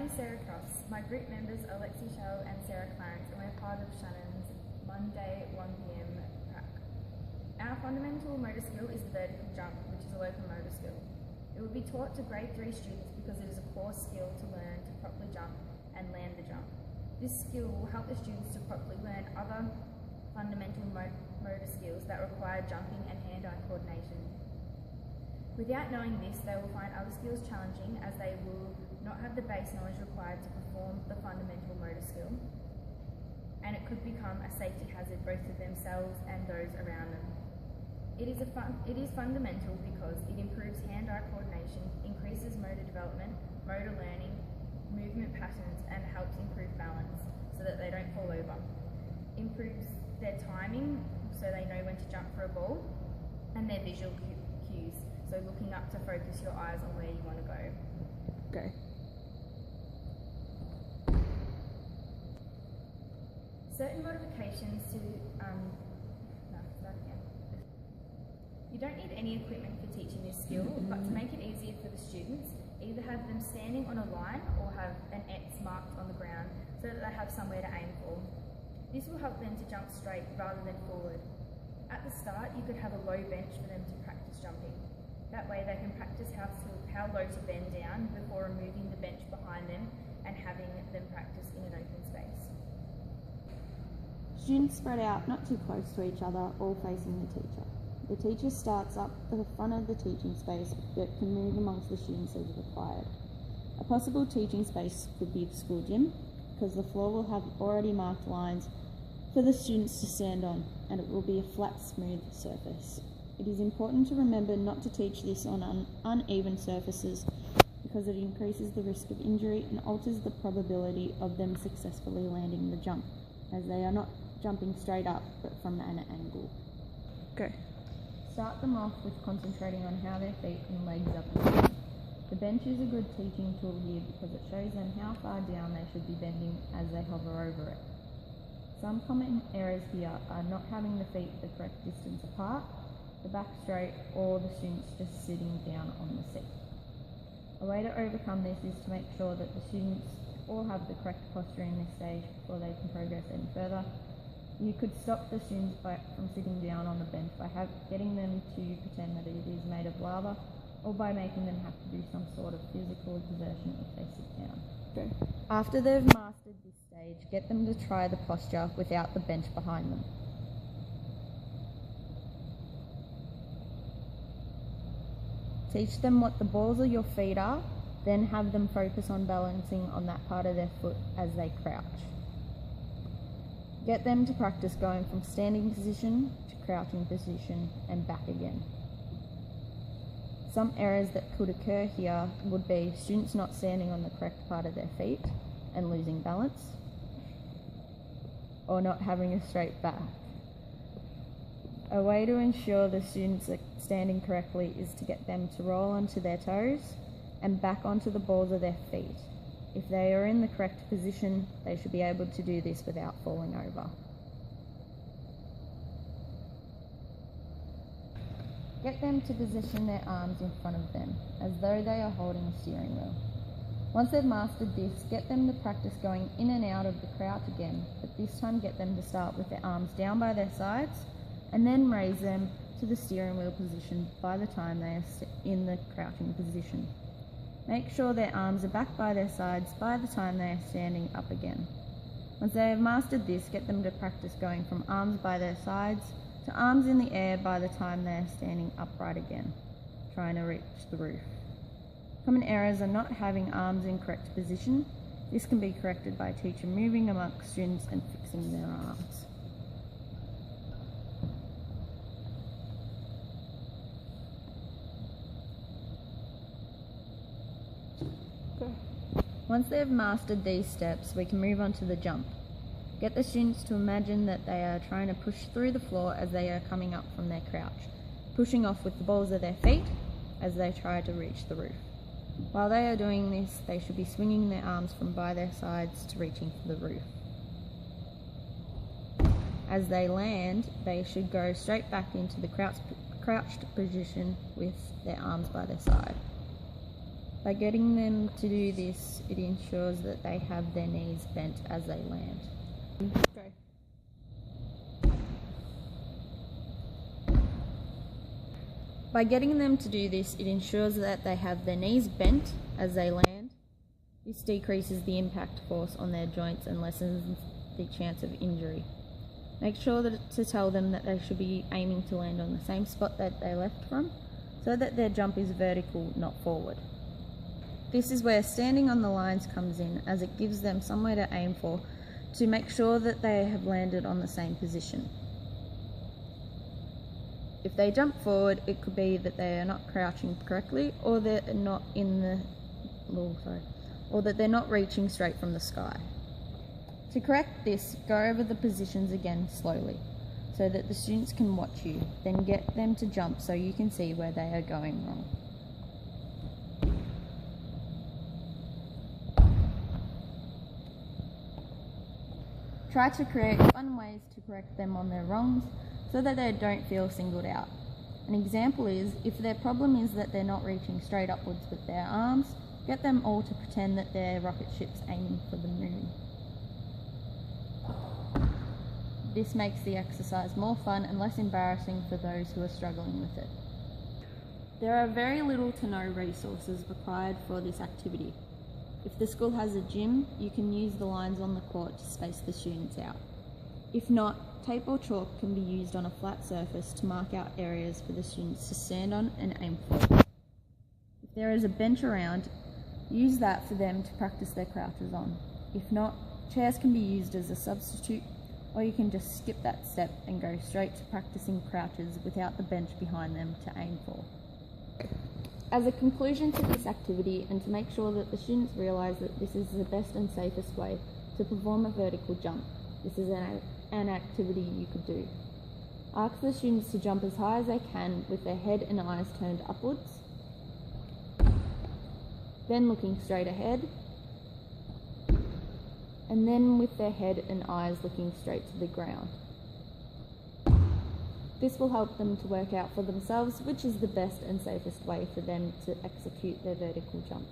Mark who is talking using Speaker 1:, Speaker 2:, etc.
Speaker 1: is Sarah Clarence. My group members are Lexie Shaw and Sarah Clarence, and we're part of Shannon's Monday 1 PM prac. Our fundamental motor skill is the vertical jump, which is a locomotor skill. It will be taught to grade 3 students because it is a core skill to learn to properly jump and land the jump. This skill will help the students to properly learn other fundamental motor skills that require jumping and hand-eye coordination. Without knowing this, they will find other skills challenging as they will not have the base knowledge required to perform the fundamental motor skill, and it could become a safety hazard both to themselves and those around them. It is fundamental because it improves hand-eye coordination, increases motor development, motor learning, movement patterns, and helps improve balance so that they don't fall over. Improves their timing so they know when to jump for a ball, and their visual cues, so looking up to focus your eyes on where you want to go.
Speaker 2: Go.
Speaker 1: Certain modifications to, You don't need any equipment for teaching this skill, but to make it easier for the students, either have them standing on a line or have an X marked on the ground so that they have somewhere to aim for. This will help them to jump straight rather than forward. At the start, you could have a low bench for them to practice jumping. That way they can practice how low to bend down before removing the bench behind them and having them practice in an open space.
Speaker 2: Students spread out not too close to each other, all facing the teacher. The teacher starts up the front of the teaching space but can move amongst the students as required. A possible teaching space could be the school gym, because the floor will have already marked lines for the students to stand on, and it will be a flat, smooth surface. It is important to remember not to teach this on uneven surfaces because it increases the risk of injury and alters the probability of them successfully landing the jump, as they are not jumping straight up but from an angle.
Speaker 3: Go.
Speaker 2: Start them off with concentrating on how their feet and legs are positioned. The bench is a good teaching tool here because it shows them how far down they should be bending as they hover over it. Some common errors here are not having the feet the correct distance apart, the back straight, or the students just sitting down on the seat. A way to overcome this is to make sure that the students all have the correct posture in this stage before they can progress any further. You could stop the students from sitting down on the bench by getting them to pretend that it is made of lava, or by making them have to do some sort of physical exertion if they sit down.
Speaker 3: Okay.
Speaker 2: After they've mastered this stage, get them to try the posture without the bench behind them. Teach them what the balls of your feet are, then have them focus on balancing on that part of their foot as they crouch. Get them to practice going from standing position to crouching position and back again. Some errors that could occur here would be students not standing on the correct part of their feet and losing balance, or not having a straight back. A way to ensure the students are standing correctly is to get them to roll onto their toes and back onto the balls of their feet. If they are in the correct position, they should be able to do this without falling over. Get them to position their arms in front of them, as though they are holding a steering wheel. Once they've mastered this, get them to practice going in and out of the crouch again, but this time get them to start with their arms down by their sides, and then raise them to the steering wheel position by the time they are in the crouching position. Make sure their arms are back by their sides by the time they are standing up again. Once they have mastered this, get them to practice going from arms by their sides to arms in the air by the time they are standing upright again, trying to reach the roof. Common errors are not having arms in correct position. This can be corrected by a teacher moving amongst students and fixing their arms. Once they have mastered these steps, we can move on to the jump. Get the students to imagine that they are trying to push through the floor as they are coming up from their crouch, pushing off with the balls of their feet as they try to reach the roof. While they are doing this, they should be swinging their arms from by their sides to reaching for the roof. As they land, they should go straight back into the crouched position with their arms by their side. By getting them to do this, it ensures that they have their knees bent as they land. Go. By getting them to do this, it ensures that they have their knees bent as they land. This decreases the impact force on their joints and lessens the chance of injury. Make sure to tell them that they should be aiming to land on the same spot that they left from, so that their jump is vertical, not forward. This is where standing on the lines comes in, as it gives them somewhere to aim for to make sure that they have landed on the same position. If they jump forward, it could be that they are not crouching correctly, or they're not or that they're not reaching straight from the sky. To correct this, go over the positions again slowly, so that the students can watch you, then get them to jump so you can see where they are going wrong. Try to create fun ways to correct them on their wrongs so that they don't feel singled out. An example is, if their problem is that they're not reaching straight upwards with their arms, get them all to pretend that their rocket ship's aiming for the moon. This makes the exercise more fun and less embarrassing for those who are struggling with it. There are very little to no resources required for this activity. If the school has a gym, you can use the lines on the court to space the students out. If not, tape or chalk can be used on a flat surface to mark out areas for the students to stand on and aim for. If there is a bench around, use that for them to practice their crouches on. If not, chairs can be used as a substitute, or you can just skip that step and go straight to practicing crouches without the bench behind them to aim for. As a conclusion to this activity, and to make sure that the students realise that this is the best and safest way to perform a vertical jump, this is an activity you could do. Ask the students to jump as high as they can with their head and eyes turned upwards, then looking straight ahead, and then with their head and eyes looking straight to the ground. This will help them to work out for themselves which is the best and safest way for them to execute their vertical jump.